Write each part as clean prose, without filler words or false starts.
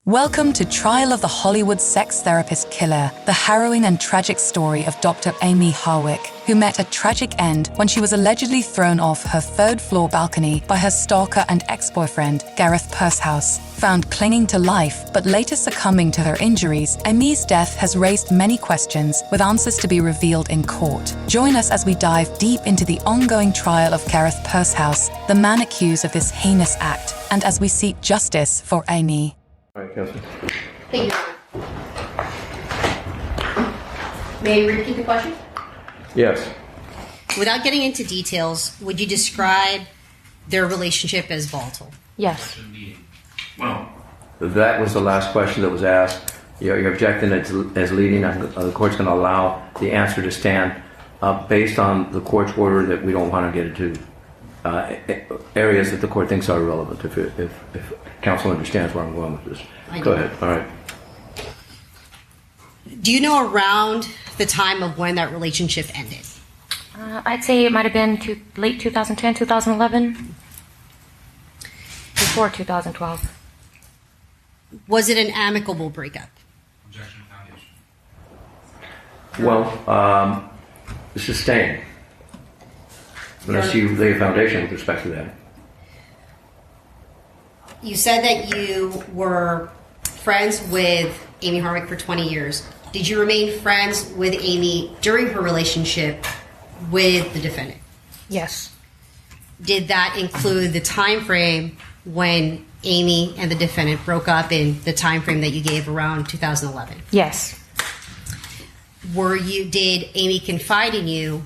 Welcome to Trial of the Hollywood Sex Therapist Killer, the harrowing and tragic story of Dr. Amie Harwick, who met a tragic end when she was allegedly thrown off her third-floor balcony by her stalker and ex-boyfriend, Gareth Pursehouse. Found clinging to life, but later succumbing to her injuries, Amie's death has raised many questions, with answers to be revealed in court. Join us as we dive deep into the ongoing trial of Gareth Pursehouse, the man accused of this heinous act, and as we seek justice for Amie. All right, Councilman. Thank you. May you repeat the question? Yes. Without getting into details, would you describe their relationship as volatile? Yes. Well, that was the last question that was asked. You're objecting as leading, and the court's going to allow the answer to stand based on the court's order that we don't want to get into areas that the court thinks are relevant. If counsel understands where I'm going with this. Go ahead. All right. Do you know around the time of when that relationship ended? I'd say it might have been late 2010, 2011, before 2012. Was it an amicable breakup? Objection, foundation. Well, sustained. Unless you lay a foundation with respect to that. You said that you were friends with Amie Harwick for 20 years. Did you remain friends with Amie during her relationship with the defendant? Yes. Did that include the time frame when Amie and the defendant broke up in the time frame that you gave around 2011? Yes. Did Amie confide in you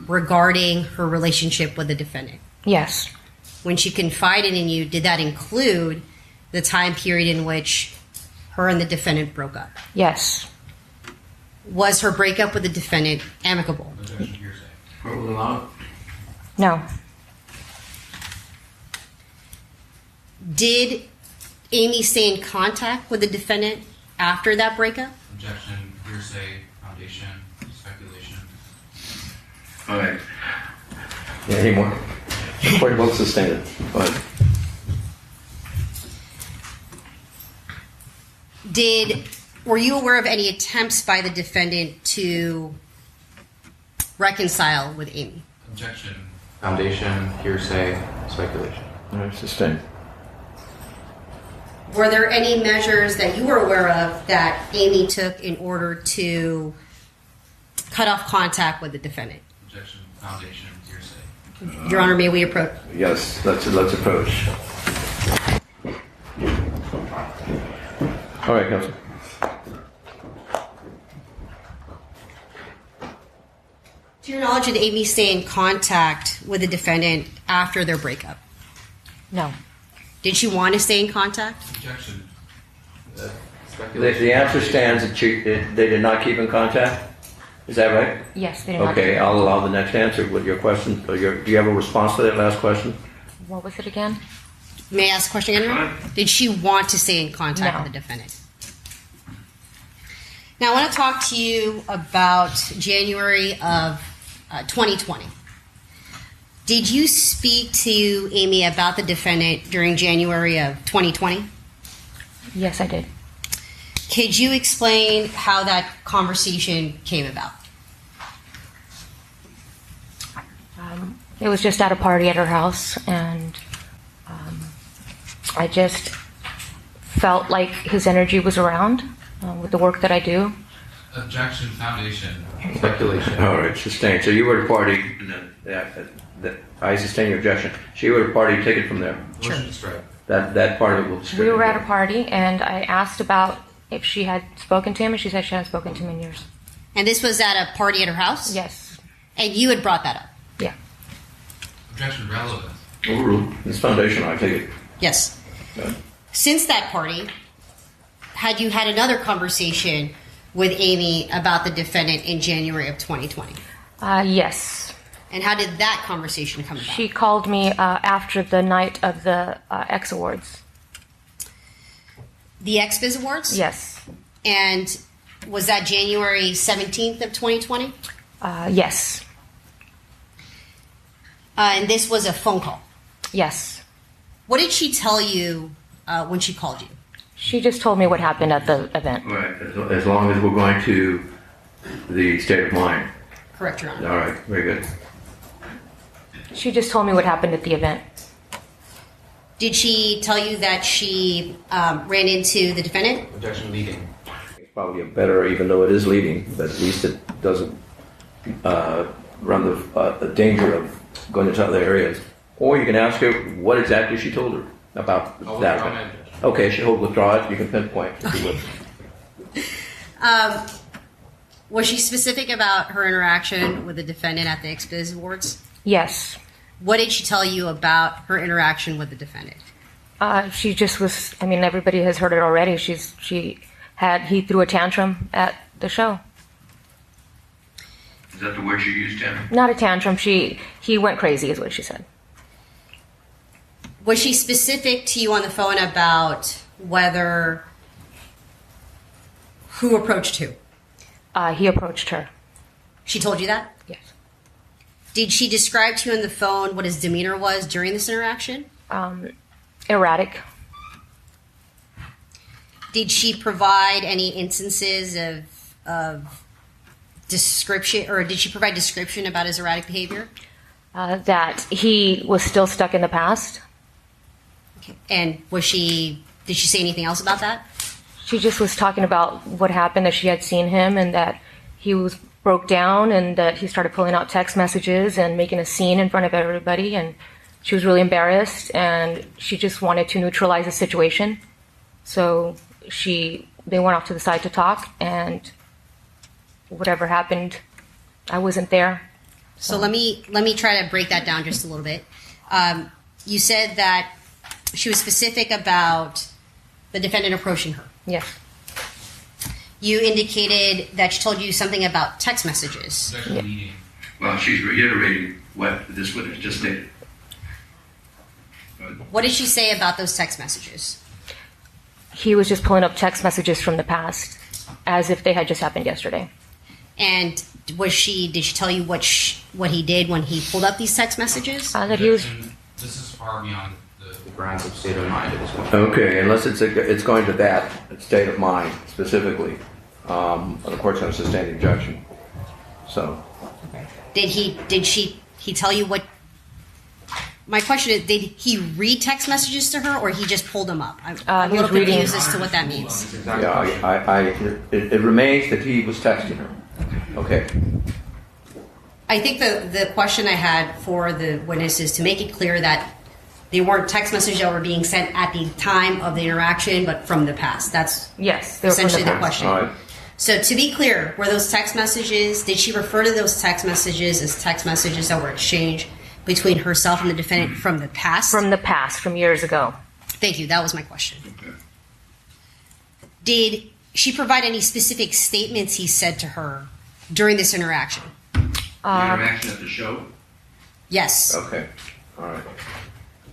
regarding her relationship with the defendant? Yes. When she confided in you, did that include the time period in which her and the defendant broke up? Yes. Was her breakup with the defendant amicable? Objection, hearsay. Court will allow it. No. Did Amie stay in contact with the defendant after that breakup? Objection, hearsay, foundation, speculation. All right. Yeah, any more? Court will sustain it. Go ahead. Were you aware of any attempts by the defendant to reconcile with Amie? Objection, foundation, hearsay, speculation. All right, sustained. Were there any measures that you were aware of that Amie took in order to cut off contact with the defendant? Objection, foundation, hearsay. Your Honor, may we approach? Yes, let's approach. All right, Counsel. To your knowledge, did Amie stay in contact with the defendant after their breakup? No. Did she want to stay in contact? Objection, The answer stands that they did not keep in contact? Is that right? Yes, they did not. Okay, I'll allow the next answer with your question. Do you have a response to that last question? What was it again? May I ask a question again? Your Honor? Did she want to stay in contact with the defendant? Now, I want to talk to you about January of 2020. Did you speak to Amie about the defendant during January of 2020? Yes, I did. Could you explain how that conversation came about? It was just at a party at her house, and I just felt like his energy was around with the work that I do. objection, foundation. Speculation. All right, sustained. So you were at a party, and I sustain your objection. So you were at a party, take it from there. Motion to strike. That part of it will be We stricken. were at a party, and I asked about if she had spoken to him, and she said she hadn't spoken to him in years. And this was at a party at her house? Yes. And you had brought that up? Yeah. Objection, relevant. Overruled. It's foundational, I take it. Yes. Good. Since that party, had you had another conversation with Amie about the defendant in January of 2020? Yes. And how did that conversation come about? She called me after the night of the X Awards. The XBiz Awards? Yes. And was that January 17th of 2020? Yes. And this was a phone call. Yes. What did she tell you when she called you? She just told me what happened at the event. Right. As long as we're going to the state of mind. Correct, Your Honor. All right. Very good. She just told me what happened at the event. Did she tell you that she ran into the defendant? Objection leading. It's probably a better, even though it is leading, but at least it doesn't run the danger of going into other areas. Or you can ask her what exactly she told her about I'll that. withdraw my objection. Okay, she'll withdraw it. You can pinpoint. If you would. Was she specific about her interaction with the defendant at the XBiz Awards? Yes. What did she tell you about her interaction with the defendant? She just was, I mean, everybody has heard it already. He threw a tantrum at the show. Is that the word you used, Tim? Not a tantrum. He went crazy is what she said. Was she specific to you on the phone about who approached who? He approached her. She told you that? Yes. Did she describe to you on the phone what his demeanor was during this interaction? Erratic. Did she provide any instances of description, or did she provide description about his erratic behavior? That he was still stuck in the past. Okay. And did she say anything else about that? She just was talking about what happened, that she had seen him and that he broke down and that he started pulling out text messages and making a scene in front of everybody, and she was really embarrassed and she just wanted to neutralize the situation. So they went off to the side to talk, and whatever happened, I wasn't there. So let me try to break that down just a little bit. You said that she was specific about the defendant approaching her. Yes. You indicated that she told you something about text messages. Objection leading. Well, she's reiterating what this witness just stated. What did she say about those text messages? He was just pulling up text messages from the past as if they had just happened yesterday. And did she tell you what he did when he pulled up these text messages? That he was. Objection. This is far beyond the grounds of state of mind at this point. Okay, unless it's going to that state of mind specifically, the court's going to sustain the objection. So. Did he tell you what? My question is, did he read text messages to her, or he just pulled them up? I'm a He was little reading. confused as to what that means. Yeah, it remains that he was texting her. Okay. I think the question I had for the witness is to make it clear that they weren't text messages that were being sent at the time of the interaction, but from the past. That's Yes, they were from essentially the past. question. All right. So to be clear, were those text messages, did she refer to those text messages as text messages that were exchanged between herself and the defendant from the past? From the past, from years ago. Thank you. That was my question. Okay. Did she provide any specific statements he said to her during this interaction? The interaction at the show? Yes. Okay. All right.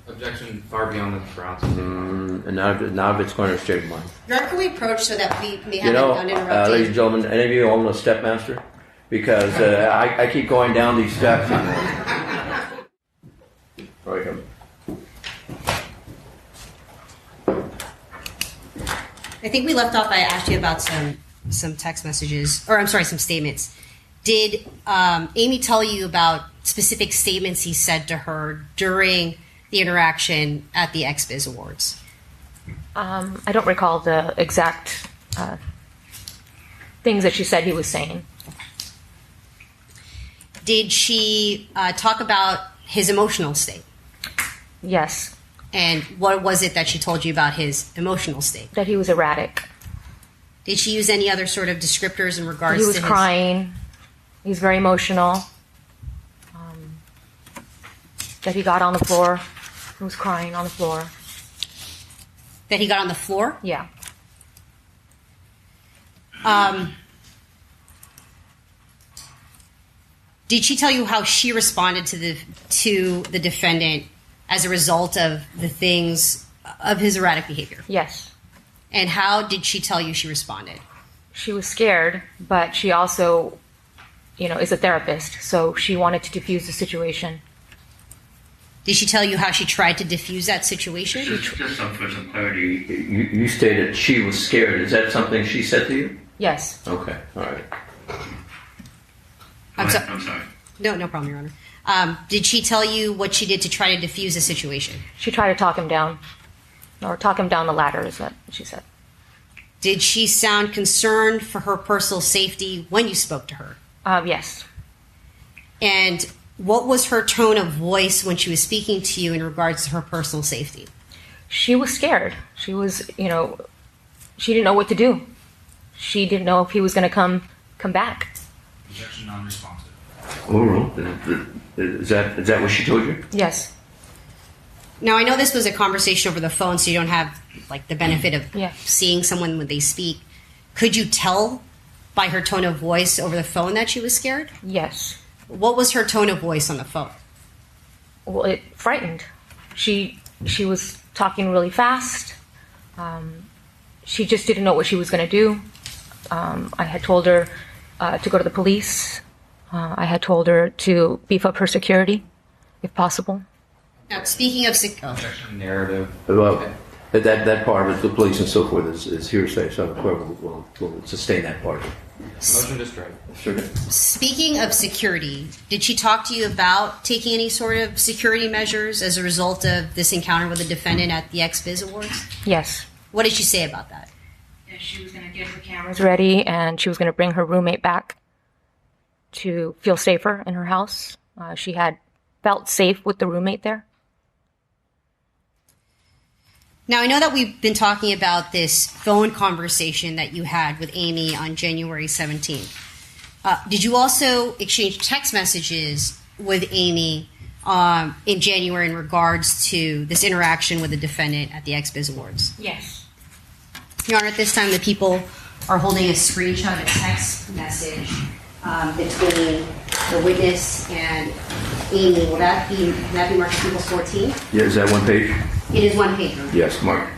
Objection far beyond the grounds of state of mind. And now it's going to state of mind. Your Honor, can we approach so that we may You have know, an uninterrupted... ladies and gentlemen, any of you own a stepmaster? Because I keep going down these steps. Right here. I think we left off. I asked you about some text messages, or I'm sorry, some statements. Did Amie tell you about specific statements he said to her during the interaction at the XBiz Awards? I don't recall the exact things that she said he was saying. Did she talk about his emotional state? Yes, And what was it that she told you about his emotional state? that he was erratic. Did she use any other sort of descriptors in regards He was to his... crying. He was very emotional. That he got on the floor. He was crying on the floor. That he got on the floor? Yeah. Did she tell you how she responded to the defendant as a result of the things of his erratic behavior? Yes. And how did she tell you she responded? She was scared, but she also, is a therapist, so she wanted to diffuse the situation. Did she tell you how she tried to diffuse that situation? Just for some clarity, you stated she was scared. Is that something she said to you? Yes. Okay, all right. I'm sorry. No problem, Your Honor. Did she tell you what she did to try to diffuse the situation? She tried to talk him down, or talk him down the ladder, is what she said. Did she sound concerned for her personal safety when you spoke to her? Yes. And what was her tone of voice when she was speaking to you in regards to her personal safety? She was scared. She was, she didn't know what to do. She didn't know if he was going to come back. Objection non-responsive. Oh, is that what she told you? Yes. Now, I know this was a conversation over the phone, so you don't have like the benefit of Yeah. seeing someone when they speak. Could you tell by her tone of voice over the phone that she was scared? Yes. What was her tone of voice on the phone? Well, it frightened. She was talking really fast. She just didn't know what she was going to do. I had told her to go to the police. I had told her to beef up her security, if possible. Now, speaking of Objection narrative. Well, that part of the police and so forth is hearsay, so the court will sustain that part. Motion to strike. Sure. speaking of security, did she talk to you about taking any sort of security measures as a result of this encounter with the defendant at the XBiz Awards? Yes. What did she say about that? She was going to get her cameras ready, and she was going to bring her roommate back to feel safer in her house. She had felt safe with the roommate there. Now, I know that we've been talking about this phone conversation that you had with Amie on January 17th. Did you also exchange text messages with Amie in January in regards to this interaction with the defendant at the XBiz Awards? Yes. Your Honor, at this time, the people are holding a screenshot of a text message between the witness and Amie. Will that be marked as People's 14? Yeah, is that one page? It is one page. Yes, Mark.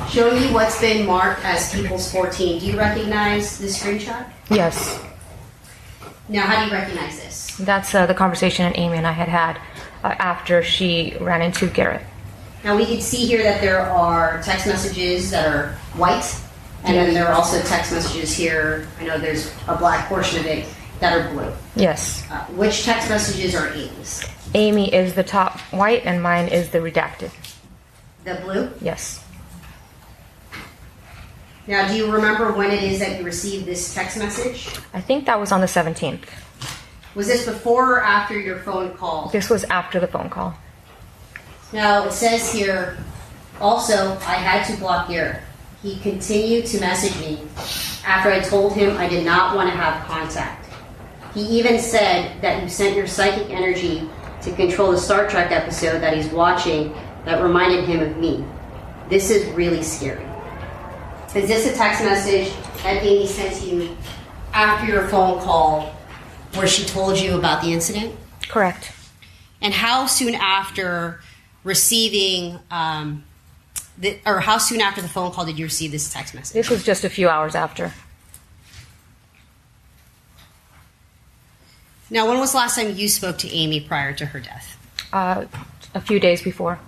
Showing you what's been marked as People's 14. Do you recognize this screenshot? Yes. Now, how do you recognize this? That's the conversation that Amie and I had after she ran into Gareth. Now, we can see here that there are text messages that are white, and then there are also text messages here. I know there's a black portion of it that are blue. Yes. Which text messages are Amie's? Amie is the top white, and mine is the redacted. The blue? Yes. Now, do you remember when it is that you received this text message? I think that was on the 17th. Was this before or after your phone call? This was after the phone call. Now, it says here, also, I had to block Gareth. He continued to message me after I told him I did not want to have contact. He even said that you sent your psychic energy to control the Star Trek episode that he's watching that reminded him of me. This is really scary. Is this a text message that Amie sent to you after your phone call where she told you about the incident? Correct. And how soon after receiving, how soon after the phone call did you receive this text message? This was just a few hours after. Now, when was the last time you spoke to Amie prior to her death? A few days before.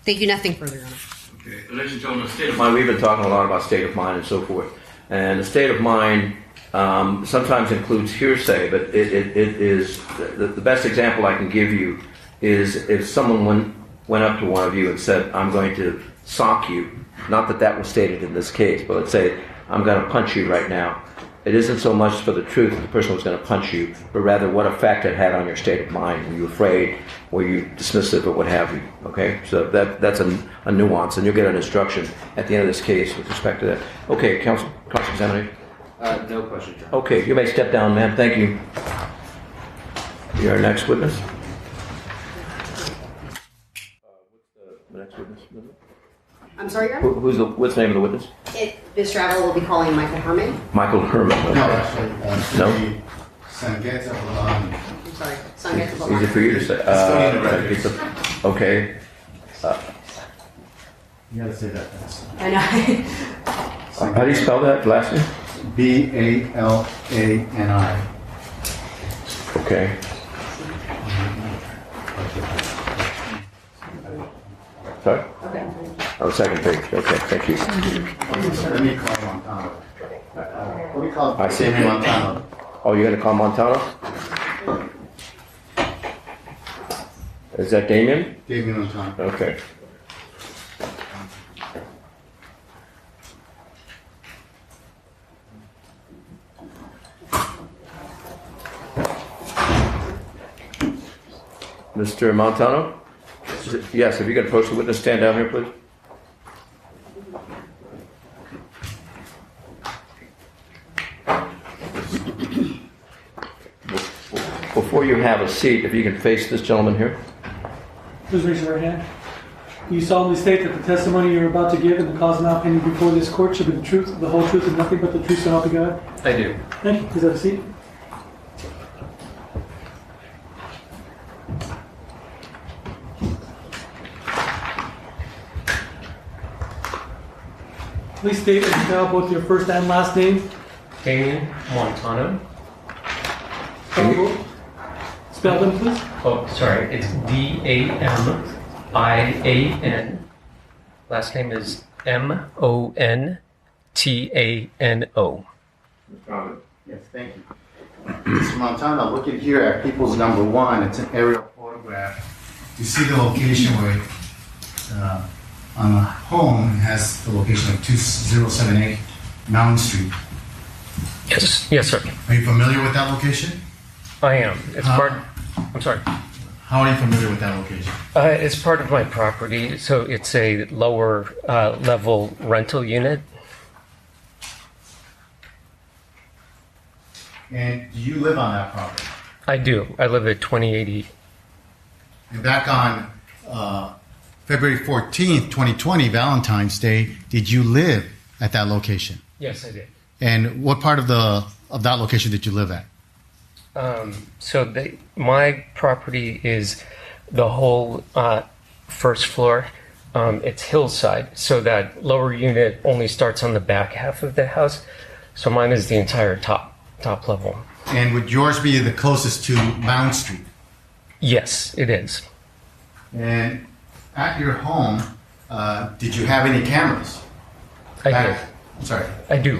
Thank you. Nothing further, Your Honor. Okay, ladies and gentlemen, state of mind. We've been talking a lot about state of mind and so forth, and the state of mind sometimes includes hearsay, but it is the best example I can give you is if someone went up to one of you and said, "I'm going to sock you." Not that was stated in this case, but let's say, "I'm going to punch you right now." It isn't so much for the truth that the person was going to punch you, but rather what effect it had on your state of mind. Were you afraid? Were you dismissive, or what have you? Okay, so that's a nuance, and you'll get an instruction at the end of this case with respect to that. Okay, counsel, cross-examination. No question, John. Okay, you may step down, ma'am. Thank you. Your next witness. What's the next witness? I'm sorry, Your Honor? What's the name of the witness? Mr. Averill will be calling Michael Herman. Michael Herman. Okay. No, actually, No? Sangeeta Bolani. I'm sorry. Sangeeta Bolani. Easy for you to say. Okay. You gotta say that fast. I know. How do you spell that last name? Balani. Okay. Sorry? Oh, second page. Okay, thank you. Let me call Montano. What do you call I see. Montano? Oh, you're going to call Montano? Is that Damien? Damien Montano. Okay. Mr. Montano? Yes, if you could approach the witness, stand down here, please. Before you have a seat, if you can face this gentleman here. Please raise your right hand. Do you solemnly state that the testimony you're about to give and the cause now pending before this court should be the truth, the whole truth, and nothing but the truth, so help you God? I do. Thank you. Please have a seat. Please state and spell both your first and last name. Damien Montano. Spell them, please. Oh, sorry. It's D-A-M-I-A-N. Last name is M-O-N-T-A-N-O. Yes, thank you. Mr. Montano, looking here at people's number 1, it's an aerial photograph. You see the location where on the home it has the location of 2078 Mountain Street. Yes, sir. Are you familiar with that location? I am. It's Huh? part. I'm sorry. How are you familiar with that location? It's part of my property, so it's a lower level rental unit. And do you live on that property? I do. I live at 2080. And back on February 14th, 2020, Valentine's Day, did you live at that location? Yes, I did. And what part of that location did you live at? My property is the whole first floor. It's hillside, so that lower unit only starts on the back half of the house. So mine is the entire top level. And would yours be the closest to Mount Street? Yes, it is. And at your home, did you have any cameras? I do.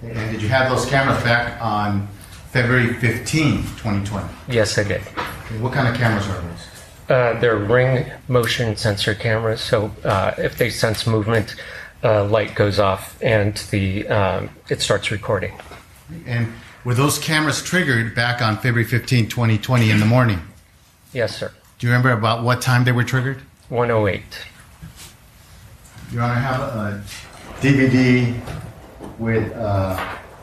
And did you have those cameras back on February 15th, 2020? Yes, I did. And what kind of cameras are those? They're ring motion sensor cameras, so if they sense movement, light goes off and it starts recording. And were those cameras triggered back on February 15th, 2020 in the morning? Yes, sir. Do you remember about what time they were triggered? 108. Your Honor, I have a DVD with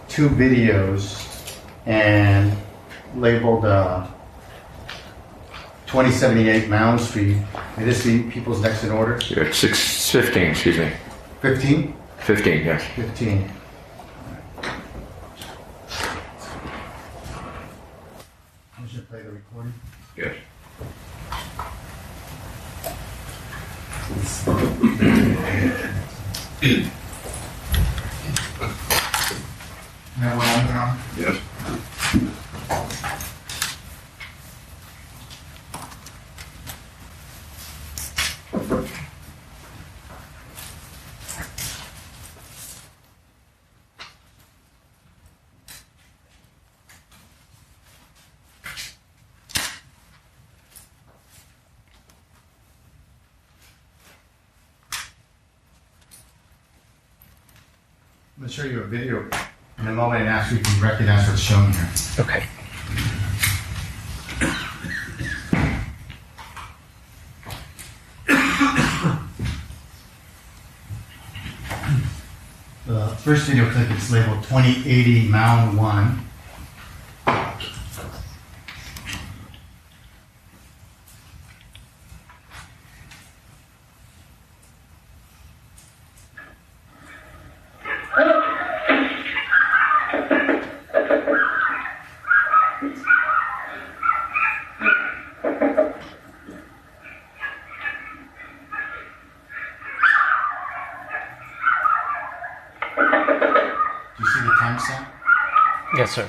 2 videos and labeled 2078 Mound Street. May this be people's next in order? You're at 6:15, excuse me. 15? 15, yes. 15. I should play the recording. Yes. Yes. I'm going to show you a video in a moment and ask you if you recognize what's shown here. Okay. The first video clip is labeled 2080 Mound 1. Do you see the timestamp? Yes, sir.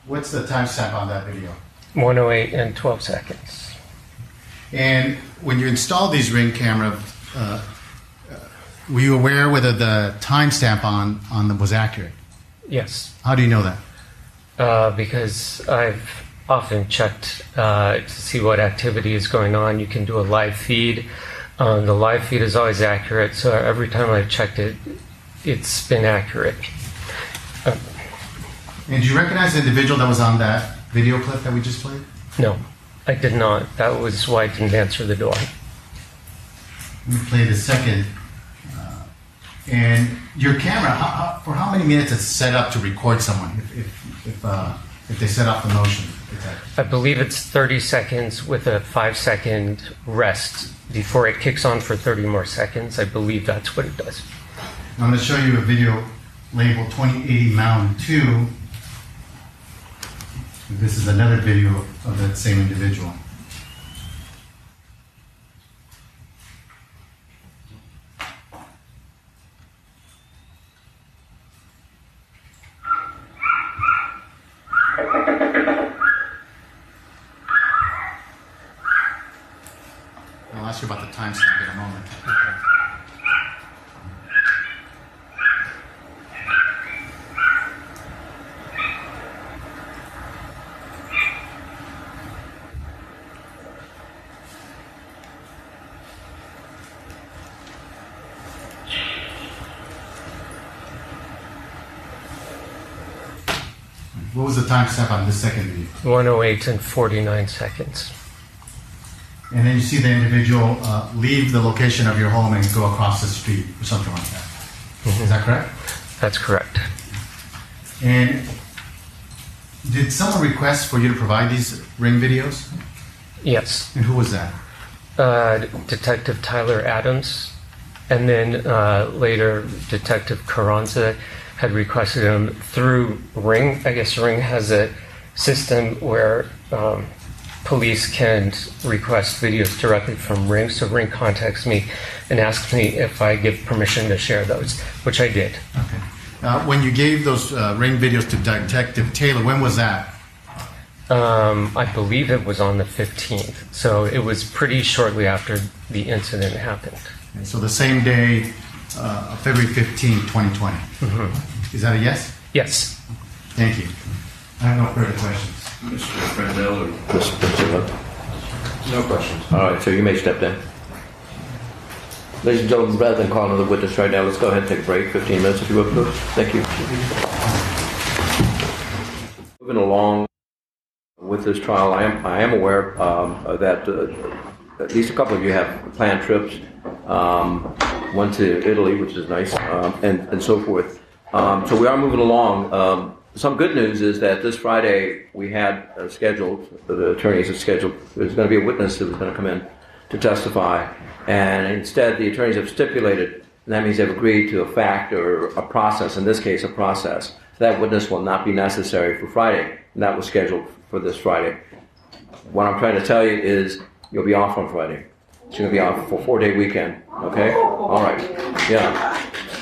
What's the timestamp on that video? 108 and 12 seconds. And when you installed these Ring camera, were you aware whether the timestamp on them was accurate? Yes, How do you know that? because I've often checked to see what activity is going on. You can do a live feed. The live feed is always accurate, so every time I've checked it, it's been accurate. And do you recognize the individual that was on that video clip that we just played? No, I did not. That was why I didn't answer the door. Let me play the second. And your camera, for how many minutes it's set up to record someone if they set off the motion detector? I believe it's 30 seconds with a 5-second rest before it kicks on for 30 more seconds. I believe that's what it does. I'm going to show you a video labeled 2080 Mountain 2. This is another video of that same individual. I'll ask you about the timestamp in a moment. What was the timestamp on this second video? 108 and 49 seconds. And then you see the individual leave the location of your home and go across the street or something like that. Is that correct? That's correct. And did someone request for you to provide these Ring videos? Yes. And who was that? Detective Tyler Adams, and then later Detective Carranza had requested them through Ring. I guess Ring has a system where police can request videos directly from Ring. So Ring contacts me and asks me if I give permission to share those, which I did. Okay. When you gave those Ring videos to Detective Taylor, when was that? I believe it was on the 15th. So it was pretty shortly after the incident happened. Okay, so the same day, February 15, 2020. Mm-hmm. Is that a yes? Yes. Thank you. I have no further questions. Mr. Frendel or Mr. Love? No questions. All right, so you may step down. Ladies and gentlemen, rather than call another witness right now, let's go ahead and take a break, 15 minutes if you will, please. Thank you. Moving along with this trial, I am aware that at least a couple of you have planned trips, one to Italy, which is nice, and so forth. So we are moving along. Some good news is that this Friday we had scheduled, the attorneys have scheduled, there's going to be a witness that was going to come in to testify, and instead the attorneys have stipulated, and that means they've agreed to a fact or a process, in this case a process. That witness will not be necessary for Friday, and that was scheduled for this Friday. What I'm trying to tell you is you'll be off on Friday. It's going to be off for a 4-day weekend, okay? All right, yeah,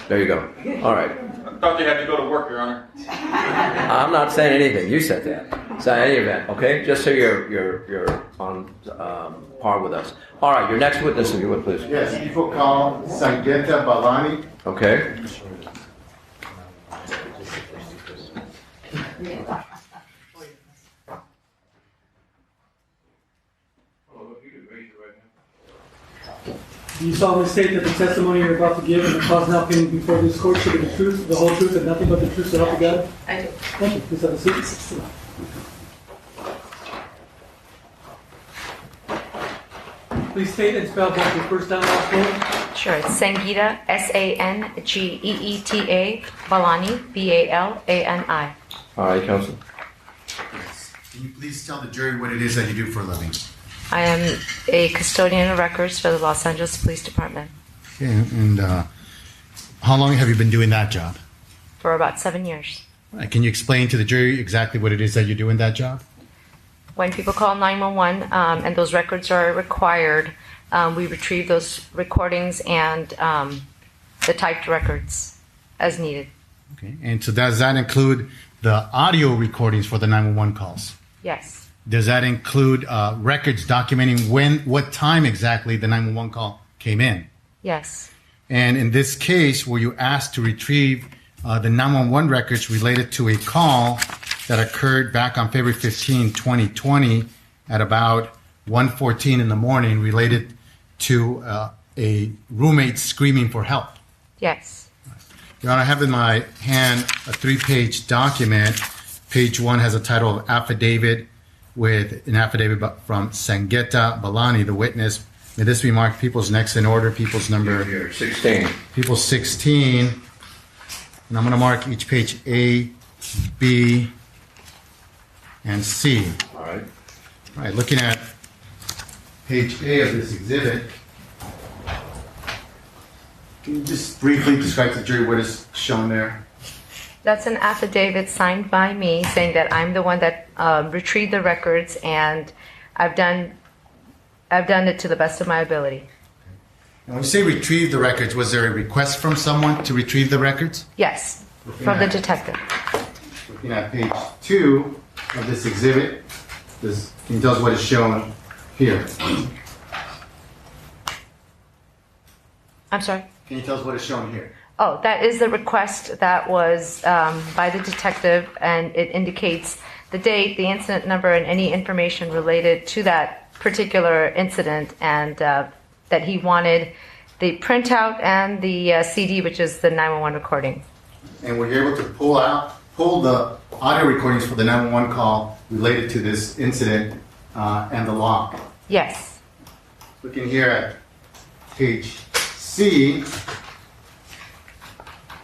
there you go. All right. I thought you had to go to work, Your Honor. I'm not saying anything. You said that. So in any event, okay? Just so you're on par with us. All right, your next witness, if you would, please. Yes, people call Sangeeta Balani. Okay. Do you solemnly state that the testimony you're about to give and the cause now pending before this court should be the truth, the whole truth, and nothing but the truth, so help you God? I do. Thank you. Please have a seat. Please state and spell both your first and last name. Sure. It's Sangeeta, Sangeeta Balani, Balani. All right, counsel. Can you please tell the jury what it is that you do for a living? I am a custodian of records for the Los Angeles Police Department Okay, and how long have you been doing that job? for about 7 years. Can you explain to the jury exactly what it is that you do in that job? When people call 911 and those records are required, we retrieve those recordings and the typed records as needed. Okay. And so does that include the audio recordings for the 911 calls? Yes. Does that include records documenting what time exactly the 911 call came in? Yes. And in this case, were you asked to retrieve the 911 records related to a call that occurred back on February 15, 2020 at about 1:14 in the morning related to a roommate screaming for help? Yes. Your Honor, I have in my hand a 3-page document. Page 1 has a title of affidavit with an affidavit from Sangeeta Balani, the witness. May this be marked People's Next in Order, People's number Here, 16. People's 16. And I'm going to mark each page A, B, and C. All right. All right, looking at page A of this exhibit, can you just briefly describe to the jury what is shown there? That's an affidavit signed by me saying that I'm the one that retrieved the records, and I've done it to the best of my ability. And when you say retrieve the records, was there a request from someone to retrieve the records? Yes, from the detective. Looking at page 2 of this exhibit, can you tell us what is shown here? I'm sorry? Can you tell us what is shown here? Oh, that is the request that was by the detective, and it indicates the date, the incident number, and any information related to that particular incident, and that he wanted the printout and the CD, which is the 911 recording. And were you able to pull the audio recordings for the 911 call related to this incident and the log? Yes. Looking here at page C,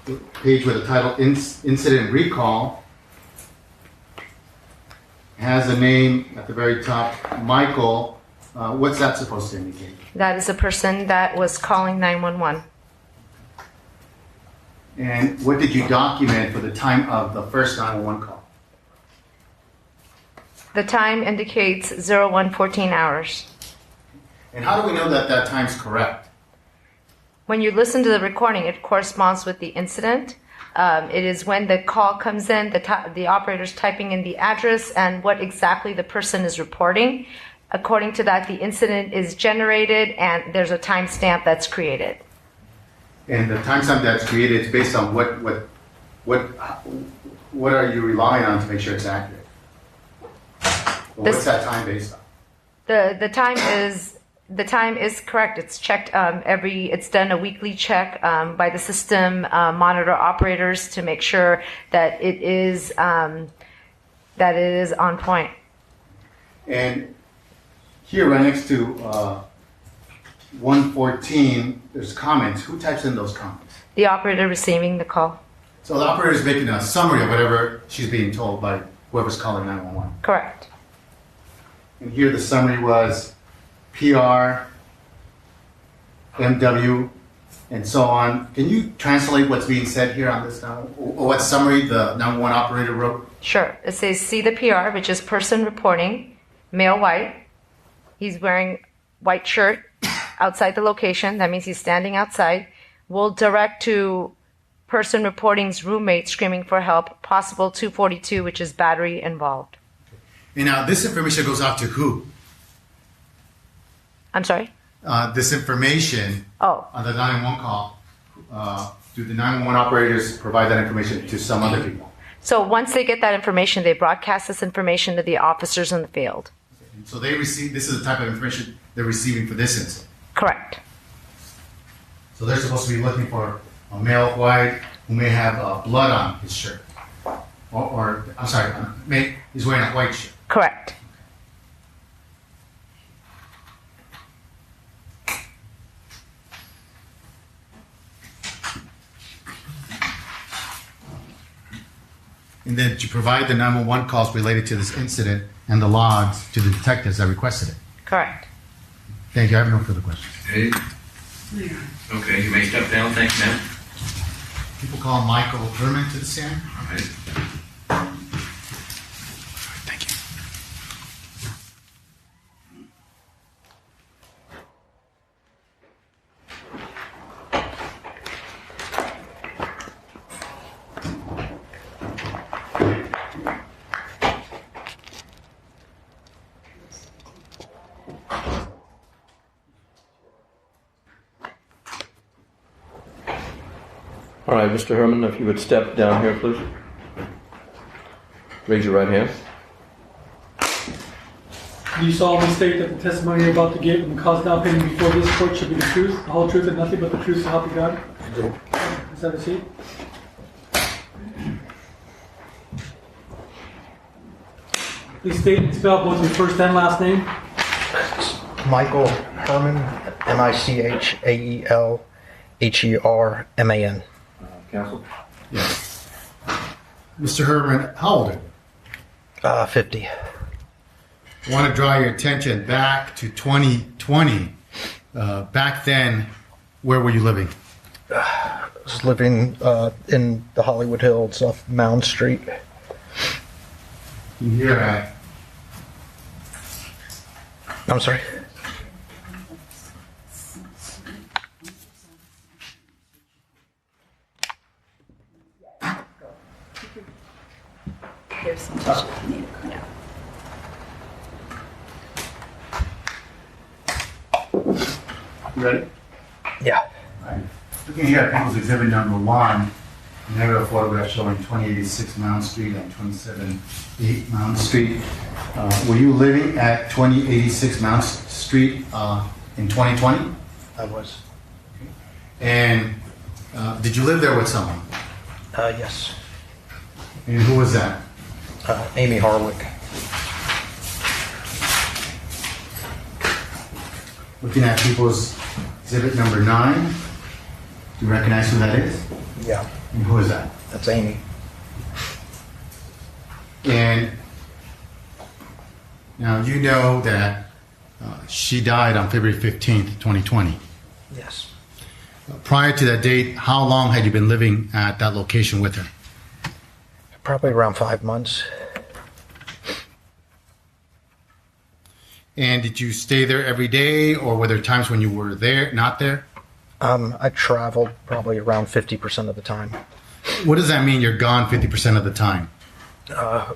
the page with the title Incident Recall, has a name at the very top, Michael. What's that supposed to indicate? That is a person that was calling 911. And what did you document for the time of the first 911 call? The time indicates 01:14 hours. And how do we know that that time's correct? When you listen to the recording, it corresponds with the incident. It is when the call comes in, the operator's typing in the address and what exactly the person is reporting. According to that, the incident is generated and there's a timestamp that's created. And the timestamp that's created is based on what are you relying on to make sure it's accurate? Well, what's that time based on? The time is correct. It's checked it's done a weekly check by the system monitor operators to make sure that it is on point. And here, right next to 114, there's comments. Who types in those comments? The operator receiving the call. So the operator is making a summary of whatever she's being told by whoever's calling 911. Correct. And here the summary was PR, MW, and so on. Can you translate what's being said here on this now? Or what summary the 911 operator wrote? Sure. It says, see the PR, which is person reporting, male white. He's wearing white shirt outside the location. That means he's standing outside. We'll direct to person reporting's roommate screaming for help, possible 242, which is battery involved. And now this information goes out to who? I'm sorry? This information on the 911 call, do the 911 operators provide that information to some other people? So once they get that information, they broadcast this information to the officers in the field. And so they receive, this is the type of information they're receiving for this incident? Correct. So they're supposed to be looking for a male white who may have blood on his shirt. Or I'm sorry, he's wearing a white shirt. Correct. And then to provide the 911 calls related to this incident and the logs to the detectives that requested it. Correct. Thank you. I have no further questions. Okay, you may step down. Thanks, ma'am. People call Michael Herman to the stand. All right. Thank you. All right, Mr. Herman, if you would step down here, please. Raise your right hand. Do you solemnly state that the testimony you're about to give and the cause now pending before this court should be the truth, the whole truth, and nothing but the truth to help you God? I do. Is that a seat? Please state and spell both your first and last name. Michael Herman, Michaelherman. Counsel? Yes. Mr. Herman, how old are you? 50. I want to draw your attention back to 2020. Back then, where were you living? I was living in the Hollywood Hills off Mound Street. You're at I'm sorry. There's some tissue you need to clean out. You ready? Yeah. Right. Looking here at People's Exhibit number 1, an aerial photograph showing 2086 Mount Street and 278 Mount Street. Were you living at 2086 Mount Street in 2020? I was. And did you live there with someone? Yes. And who was that? Amie Harwick. Looking at People's Exhibit number 9, do you recognize who that is? Yeah. And who is that? That's Amie. And now you know that she died on February 15th, 2020. Yes. Prior to that date, how long had you been living at that location with her? Probably around 5 months. And did you stay there every day, or were there times when you were there, not there? I traveled probably around 50% of the time. What does that mean, you're gone 50% of the time? Well,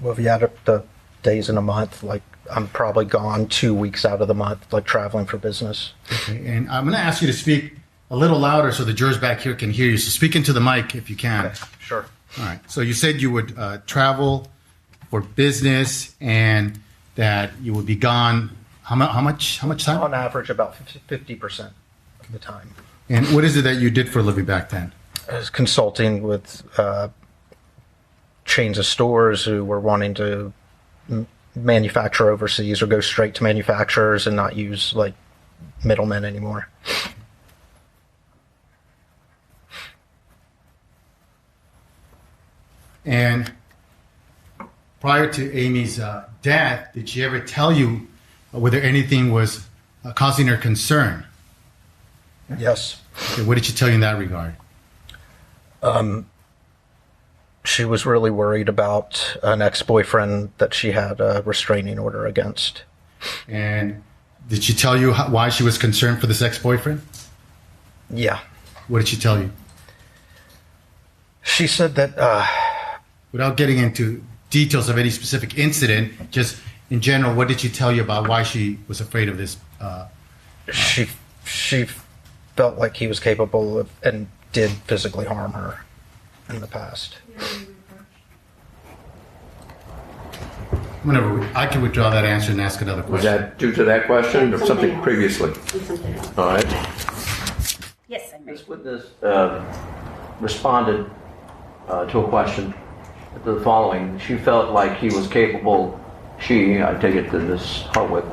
if you add up the days in a month, like I'm probably gone 2 weeks out of the month, like traveling for business. Okay, and I'm going to ask you to speak a little louder so the jurors back here can hear you. So speak into the mic if you can. Okay, sure. All right. So you said you would travel for business and that you would be gone. How much time? On average, about 50% of the time. And what is it that you did for a living back then? I was consulting with chains of stores who were wanting to manufacture overseas or go straight to manufacturers and not use like middlemen anymore. And prior to Amy's death, did she ever tell you whether anything was causing her concern? Yes. Okay, what did she tell you in that regard? She was really worried about an ex-boyfriend that she had a restraining order against. And did she tell you why she was concerned for this ex-boyfriend? Yeah. What did she tell you? She said that... Without getting into details of any specific incident, just in general, what did she tell you about why she was afraid of this? She felt like he was capable of and did physically harm her in the past. I can withdraw that answer and ask another question. Was that due to that question or something previously? All right. Yes, I'm ready. This witness responded to a question to the following. She felt like he was capable, I take it to Ms. Harwick,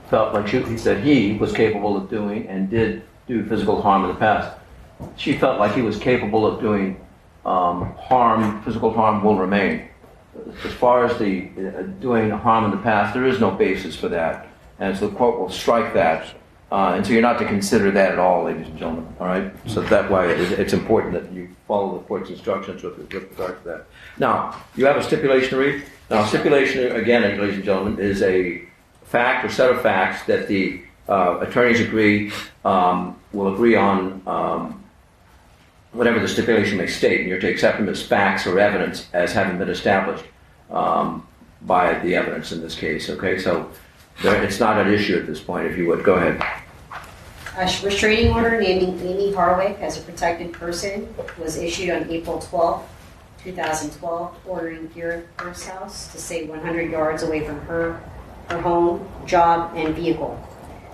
felt like that he was capable of doing and did do physical harm in the past. She felt like he was capable of doing harm, physical harm will remain. As far as the doing harm in the past, there is no basis for that. And so the court will strike that. And so you're not to consider that at all, ladies and gentlemen, all right? So that way it's important that you follow the court's instructions with regard to that. Now, you have a stipulation to read. Now, stipulation, again, ladies and gentlemen, is a fact or set of facts that the attorneys will agree on whatever the stipulation may state, and you're to accept them as facts or evidence as having been established by the evidence in this case, okay? So it's not an issue at this point, if you would. Go ahead. A restraining order naming Amie Harwick as a protected person was issued on April 12, 2012, ordering Gareth Pursehouse to stay 100 yards away from her home, job, and vehicle.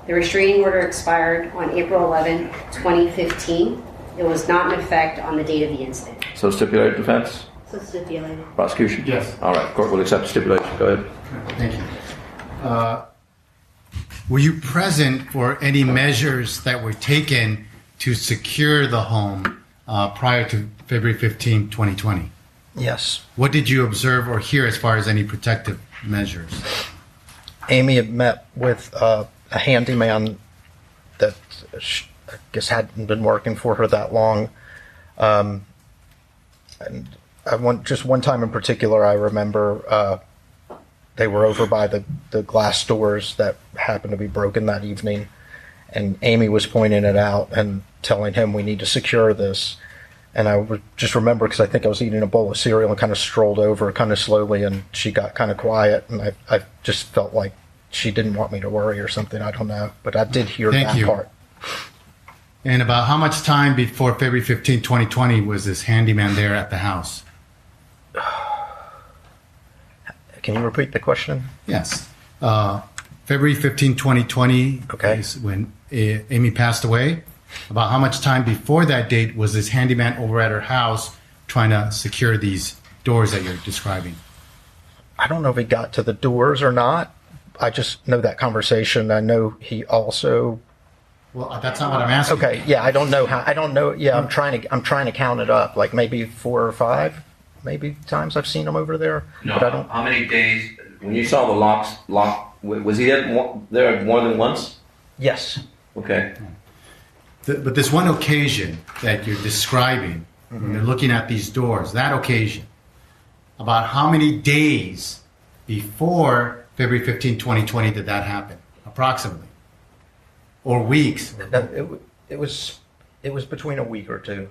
The restraining order expired on April 11, 2015. It was not in effect on the date of the incident. So stipulated defense? So stipulated. Prosecution? Yes. All right, court will accept the stipulation. Go ahead. Thank you. Were you present for any measures that were taken to secure the home prior to February 15, 2020? Yes. What did you observe or hear as far as any protective measures? Amie had met with a handyman that I guess hadn't been working for her that long. And just one time in particular, I remember they were over by the glass doors that happened to be broken that evening. And Amie was pointing it out and telling him, we need to secure this. And I would just remember, because I think I was eating a bowl of cereal and kind of strolled over kind of slowly, and she got kind of quiet. And I just felt like she didn't want me to worry or something. I don't know. But I did hear that part. And about how much time before February 15, 2020 was this handyman there at the house? Can you repeat the question? Yes. February 15, 2020 Okay. is when Amie passed away. About how much time before that date was this handyman over at her house trying to secure these doors that you're describing? I don't know if he got to the doors or not. I just know that conversation. I know he also... Well, that's not what I'm asking. Okay, yeah, I don't know how. I don't know. Yeah, I'm trying to count it up. Like maybe 4 or 5, maybe times I've seen him over there. No. But I don't. How many days? When you saw the lock, was he there more than once? Yes. Okay. But this one occasion that you're describing, when you're looking at these doors, that occasion, about how many days before February 15, 2020 did that happen, approximately? Or weeks? It was between a week or two.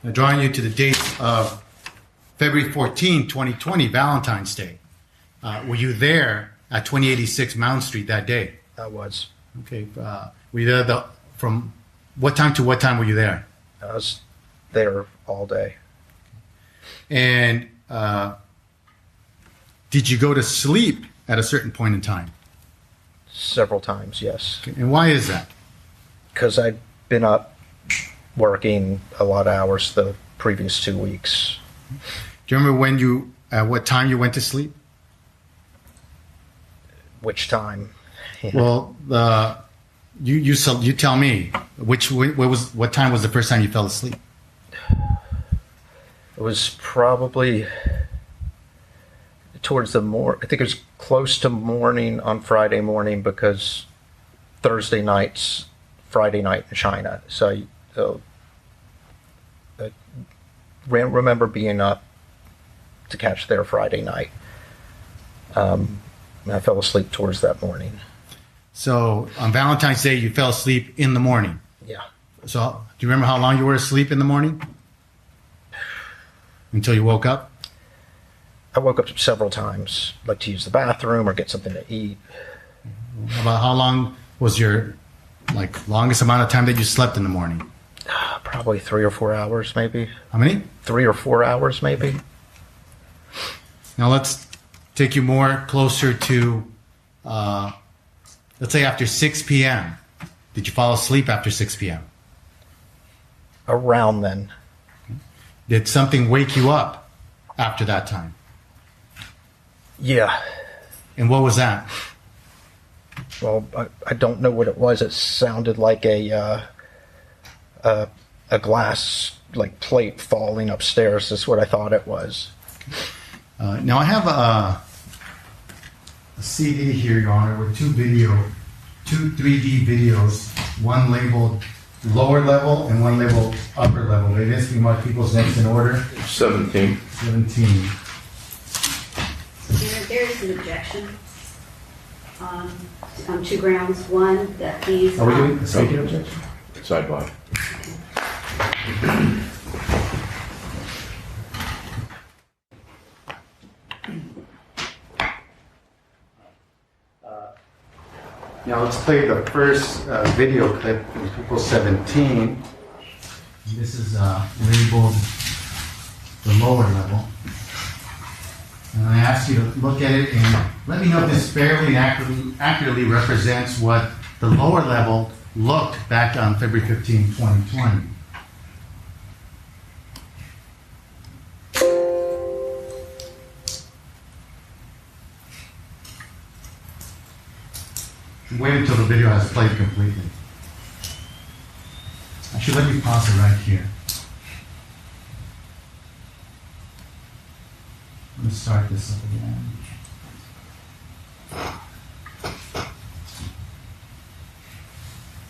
Now, drawing you to the dates of February 14, 2020, Valentine's Day. Were you there at 2086 Mount Street that day? I was. Okay. Were you there from what time to what time were you there? I was there all day. And did you go to sleep at a certain point in time? Several times, yes. Okay. And why is that? Because I'd been up working a lot of hours the previous 2 weeks. Do you remember what time you went to sleep? Which time? Yeah. Well, you tell me. What time was the first time you fell asleep? It was probably towards I think it was close to morning on Friday morning, because Thursday night's Friday night in China. So I remember being up to catch their Friday night. And I fell asleep towards that morning. So on Valentine's Day, you fell asleep in the morning. Yeah. So do you remember how long you were asleep in the morning? Until you woke up? I woke up several times, like to use the bathroom or get something to eat. About how long was your longest amount of time that you slept in the morning? Probably 3 or 4 hours, maybe. How many? 3 or 4 hours, maybe. Now let's take you more closer to, let's say after 6 p.m. Did you fall asleep after 6 p.m.? Around then. Did something wake you up after that time? Yeah. And what was that? Well, I don't know what it was. It sounded like a glass plate falling upstairs. Is what I thought it was. Now I have a CD here, Your Honor, with two 3D videos, one labeled lower level and one labeled upper level. They basically mark people's names in order. 17. There is an objection on 2 grounds. One, that these... Are we doing a second objection? Sidebar. Now let's play the first video clip from People 17. This is labeled the lower level. And I ask you to look at it and let me know if this fairly and accurately represents what the lower level looked back on February 15, 2020. Wait until the video has played completely. Actually, let me pause it right here. Let me start this up again.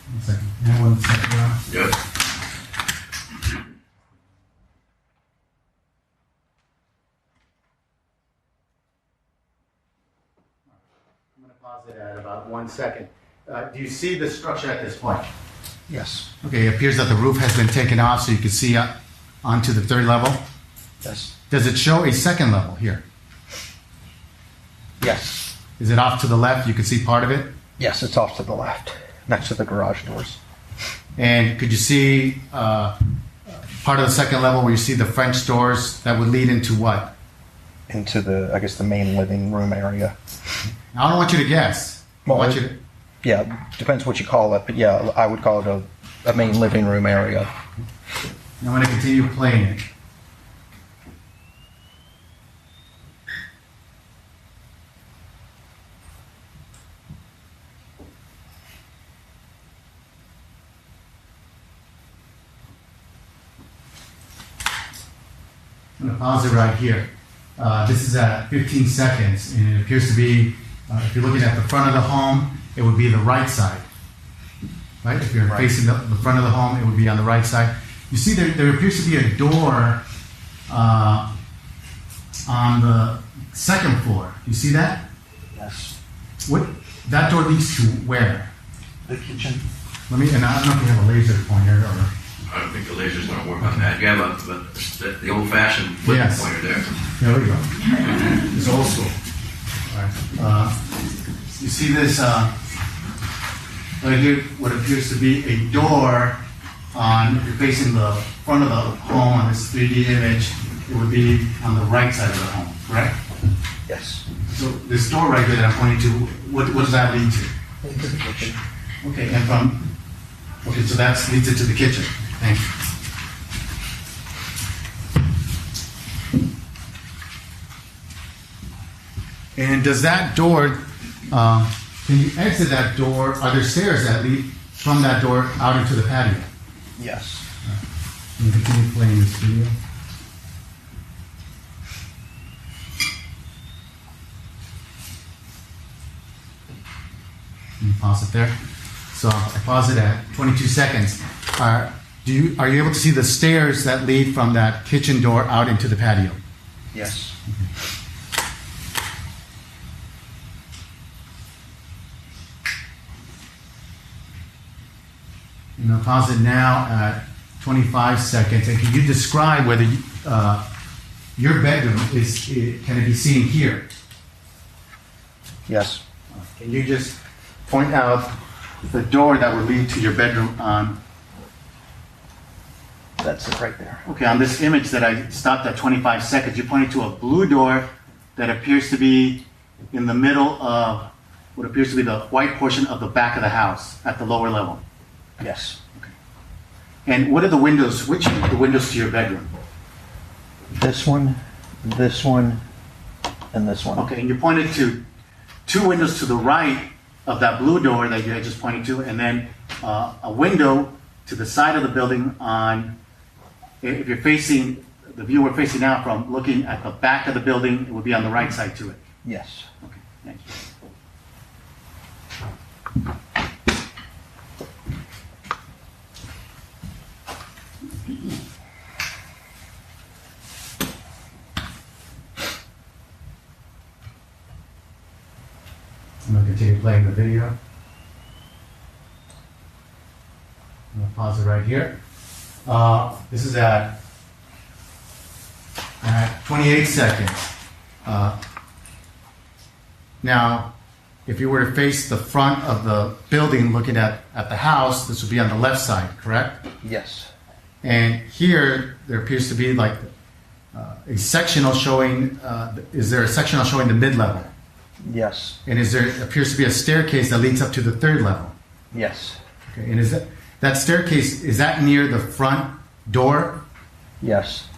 One second. And 1 second. Yep. I'm going to pause it at about 1 second. Do you see the structure at this point? Yes. Okay, it appears that the roof has been taken off so you can see onto the third level. Yes. Does it show a second level here? Yes. Is it off to the left? You can see part of it? Yes, it's off to the left, next to the garage doors. And could you see part of the second level where you see the French doors that would lead into what? Into the, I guess, the main living room area. I don't want you to guess. Well, I want you to... Yeah, depends what you call it, but yeah, I would call it a main living room area. I'm going to continue playing it. I'm going to pause it right here. This is at 15 seconds, and it appears to be, if you're looking at the front of the home, it would be the right side. Right? If you're facing the front of the home, it would be on the right side. You see there appears to be a door on the second floor. You see that? Yes. That door leads to where? The kitchen. And I don't know if you have a laser pointer or... I don't think the laser's going to work on that. You have the old-fashioned flip Yes. pointer there. There we go. It's old school. All right. You see this right here, what appears to be a door on, if you're facing the front of the home on this 3D image, it would be on the right side of the home, correct? Yes. So this door right there that I'm pointing to, what does that lead to? Into the kitchen. Okay, so that leads it to the kitchen. Thank you. And does that door, can you exit that door? Are there stairs that lead from that door out into the patio? Yes. Can you continue playing this video? Can you pause it there? So I pause it at 22 seconds. Are you able to see the stairs that lead from that kitchen door out into the patio? Yes. And I'll pause it now at 25 seconds. And can you describe whether your bedroom can it be seen here? Yes. Can you just point out the door that would lead to your bedroom on? That's it right there. Okay, on this image that I stopped at 25 seconds, you pointed to a blue door that appears to be in the middle of what appears to be the white portion of the back of the house at the lower level. Yes. Okay. And what are the windows? Which are the windows to your bedroom? This one, and this one. Okay, and you pointed to two windows to the right of that blue door that you had just pointed to, and then a window to the side of the building on, if you're facing, the view we're facing now from looking at the back of the building, it would be on the right side to it. Yes. Okay, thank you. I'm going to continue playing the video. I'm going to pause it right here. This is at 28 seconds. Now, if you were to face the front of the building looking at the house, this would be on the left side, correct? Yes. And here, there appears to be like a sectional showing, is there a sectional showing the mid-level? Yes. And appears to be a staircase that leads up to the third level? Yes. Okay, and is that staircase, is that near the front door? Yes.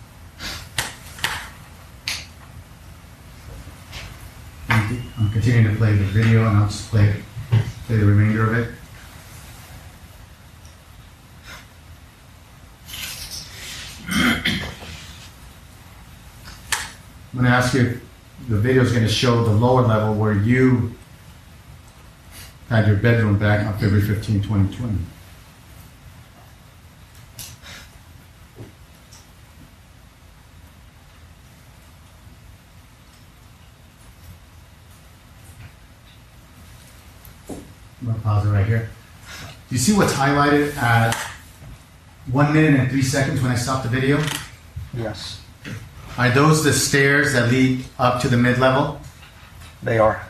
I'm continuing to play the video and I'll just play the remainder of it. I'm going to ask you if the video is going to show the lower level where you had your bedroom back on February 15, 2020. I'm going to pause it right here. Do you see what's highlighted at 1 minute and 3 seconds when I stop the video? Yes. Are those the stairs that lead up to the mid-level? They are.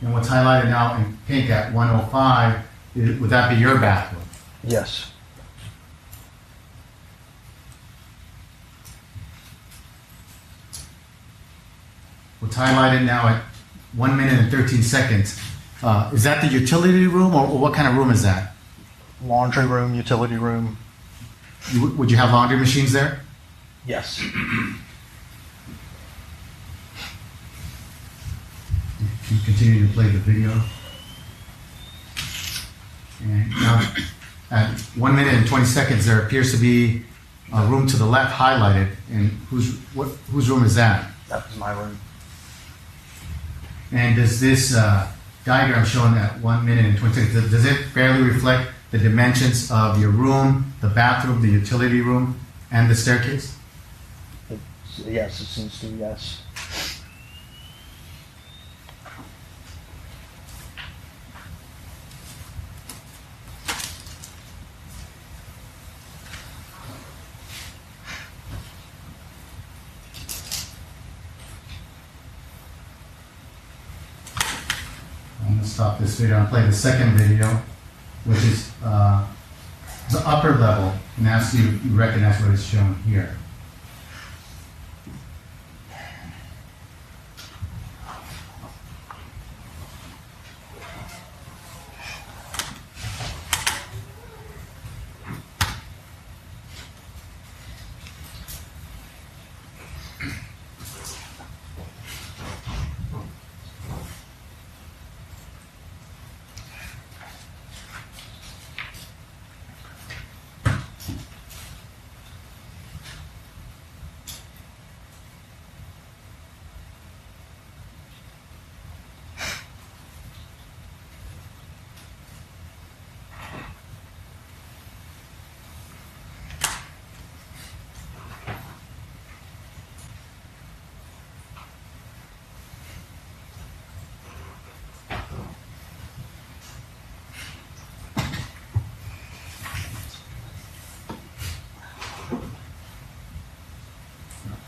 And what's highlighted now in pink at 105, would that be your bathroom? Yes. What's highlighted now at 1 minute and 13 seconds, is that the utility room or what kind of room is that? Laundry room, utility room. Would you have laundry machines there? Yes. Keep continuing to play the video. And now at 1 minute and 20 seconds, there appears to be a room to the left highlighted. And whose room is that? That was my room. And does this diagram shown at 1 minute and 20 seconds, does it fairly reflect the dimensions of your room, the bathroom, the utility room, and the staircase? Yes, it seems to, yes. I'm going to stop this video and play the second video, which is the upper level, and ask you if you recognize what is shown here.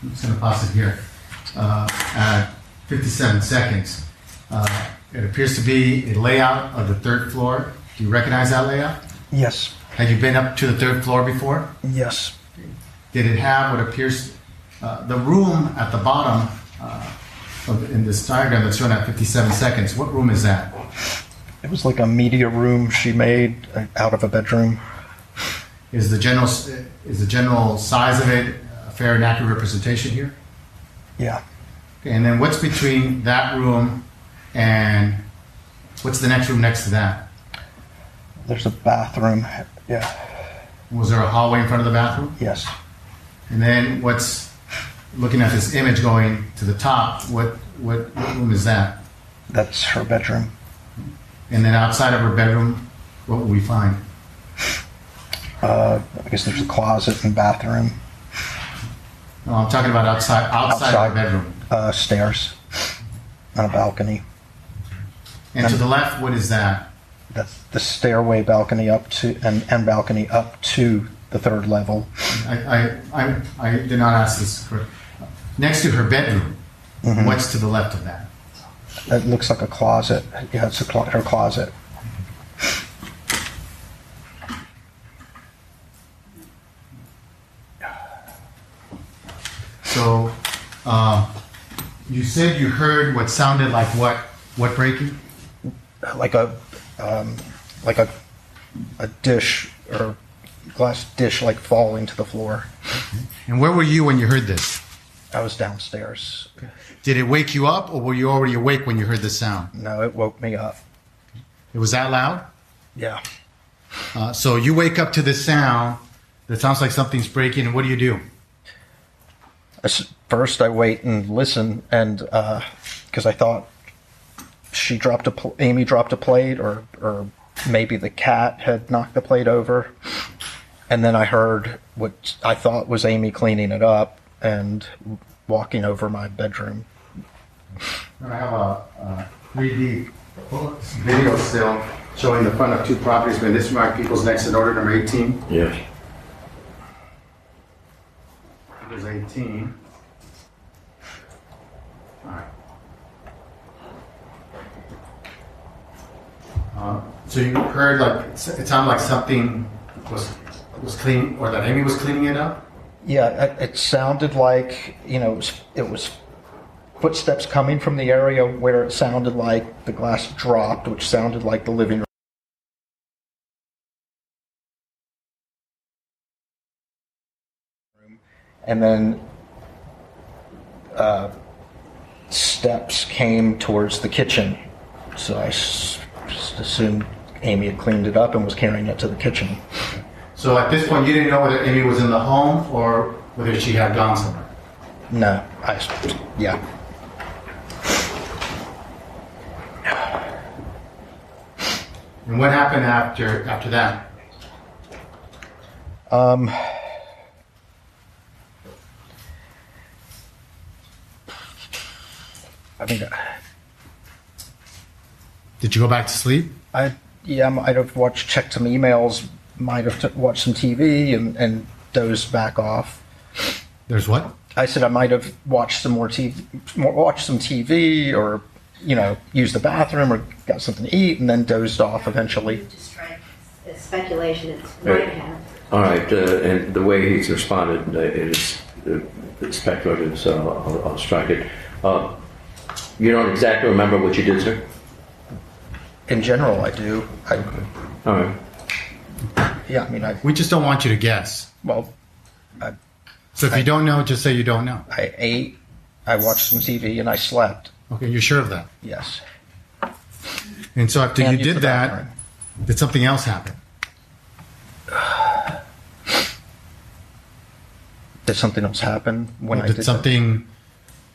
I'm just going to pause it here. At 57 seconds, it appears to be a layout of the third floor. Do you recognize that layout? Yes. Had you been up to the third floor before? Yes. Did it have what appears, the room at the bottom in this diagram that's shown at 57 seconds, what room is that? It was like a media room she made out of a bedroom. Is the general size of it a fair and accurate representation here? Yeah. Okay, and then what's between that room and what's the next room next to that? There's a bathroom. Yeah. Was there a hallway in front of the bathroom? Yes. And then what's, looking at this image going to the top, what room is that? That's her bedroom. And then outside of her bedroom, what will we find? I guess there's a closet and bathroom. No, I'm talking about outside of her bedroom. Stairs and a balcony. And to the left, what is that? That's the stairway balcony up to and balcony up to the third level. I did not ask this. Next to her bedroom, what's to the left of that? It looks like a closet. Yeah, it's her closet. So, you said you heard what sounded like what? What breaking? Like a dish or glass dish like falling to the floor. And where were you when you heard this? I was downstairs. Did it wake you up, or were you already awake when you heard the sound? No, it woke me up. It was that loud? Yeah. So you wake up to the sound that sounds like something's breaking, and what do? First, I wait and listen, and because I thought Amie dropped a plate, or maybe the cat had knocked the plate over, and then I heard what I thought was Amie cleaning it up and walking over my bedroom. I have a 3D video still showing the front of two properties. This marked people's next in order, number 18. Yes. It was 18. All right. So you heard it sounded like something was clean, or that Amie was cleaning it up? Yeah, it sounded like, it was footsteps coming from the area where it sounded like the glass dropped, which sounded like the living room. And then steps came towards the kitchen. So I just assumed Amie had cleaned it up and was carrying it to the kitchen. So at this point, you didn't know whether Amie was in the home or whether she had gone somewhere? No, yeah. And what happened after that? Did you go back to sleep? I might have checked some emails, might have watched some TV and dozed back off. There's what? I said I might have watched some more TV, watched some TV, or used the bathroom or got something to eat, and then dozed off eventually. Just try speculation. It might have. All right, and the way he's responded is speculative, so I'll strike it. You don't exactly remember what you did, sir? In general, I do. All right. Yeah, we just don't want you to guess. Well, so if you don't know, just say you don't know. I ate, I watched some TV, and I slept. Okay, you're sure of that? Yes. And so after you did that, did something else happen? Did something else happen when I did something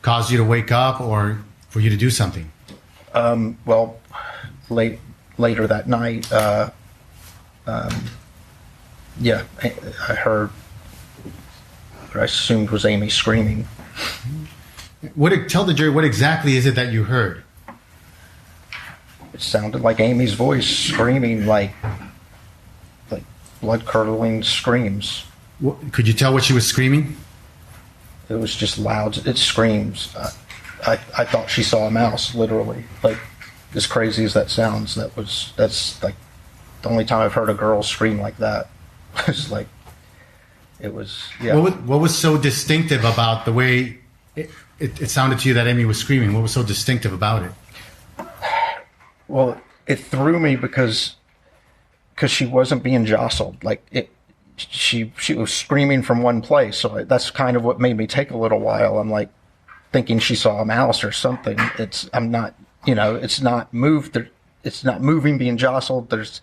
cause you to wake up or for you to do something? Well, later that night, I heard what I assumed was Amie screaming. Tell the jury, what exactly is it that you heard? It sounded like Amie's voice screaming, like blood-curdling screams. Could you tell what she was screaming? It was just loud. It screams. I thought she saw a mouse, literally. Like, as crazy as that sounds, that's like the only time I've heard a girl scream like that. It's like, it was, yeah. What was so distinctive about the way it sounded to you that Amie was screaming? What was so distinctive about it? Well, it threw me because she wasn't being jostled. Like, she was screaming from one place. So that's kind of what made me take a little while. I'm like thinking she saw a mouse or something. It's not moved. It's not moving, being jostled. That's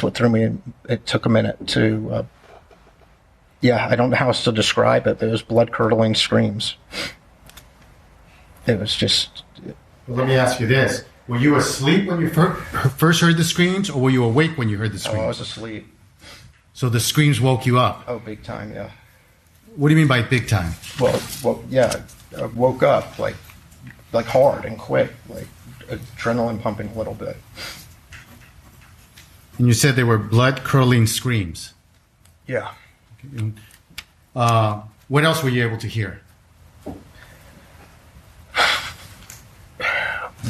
what threw me. It took a minute to, I don't know how else to describe it. Those blood-curdling screams. It was just... Well, let me ask you this. Were you asleep when you first heard the screams, or were you awake when you heard the screams? Oh, I was asleep. So the screams woke you up? Oh, big time, yeah. What do you mean by big time? Well, yeah. I woke up like hard and quick, like adrenaline pumping a little bit. And you said they were blood-curdling screams. Yeah. What else were you able to hear?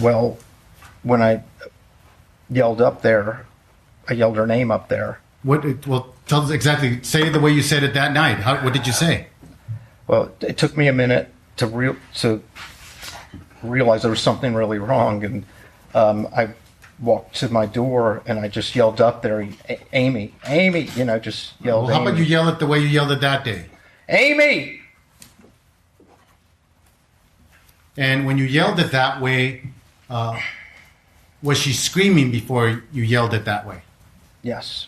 Well, when I yelled up there, I yelled her name up there. Well, tell us exactly. Say it the way you said it that night. What did you say? Well, it took me a minute to realize there was something really wrong, and I walked to my door and I just yelled up there, Amie, just yelled. Well, how Amie. about you yell it the way you yelled it that day? Amie! And when you yelled it that way, was she screaming before you yelled it that way? Yes.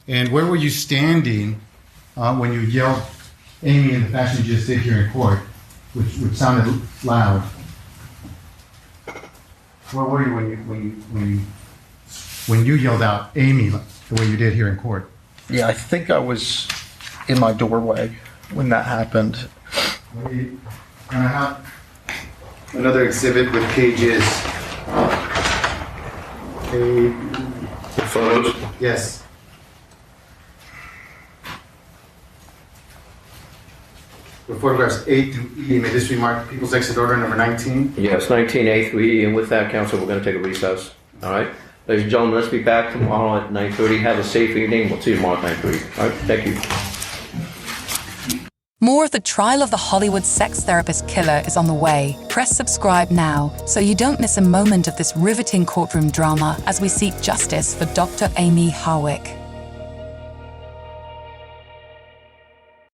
And where were you standing when you yelled Amie in the fashion you just did here in court, which sounded loud? Where were you when you yelled out Amie the way you did here in court? Yeah, I think I was in my doorway when that happened. And I have another exhibit with pages. The photos? Yes. The photographs A through E. May this remark People's Exit Order number 19? Yes, 19A through E, and with that, council, we're going to take a recess. All right? Ladies and gentlemen, let's be back tomorrow at 9:30. Have a safe evening. We'll see you tomorrow at 9:30. All right? Thank you. More of the trial of the Hollywood sex therapist killer is on the way. Press subscribe now so you don't miss a moment of this riveting courtroom drama as we seek justice for Dr. Amie Harwick.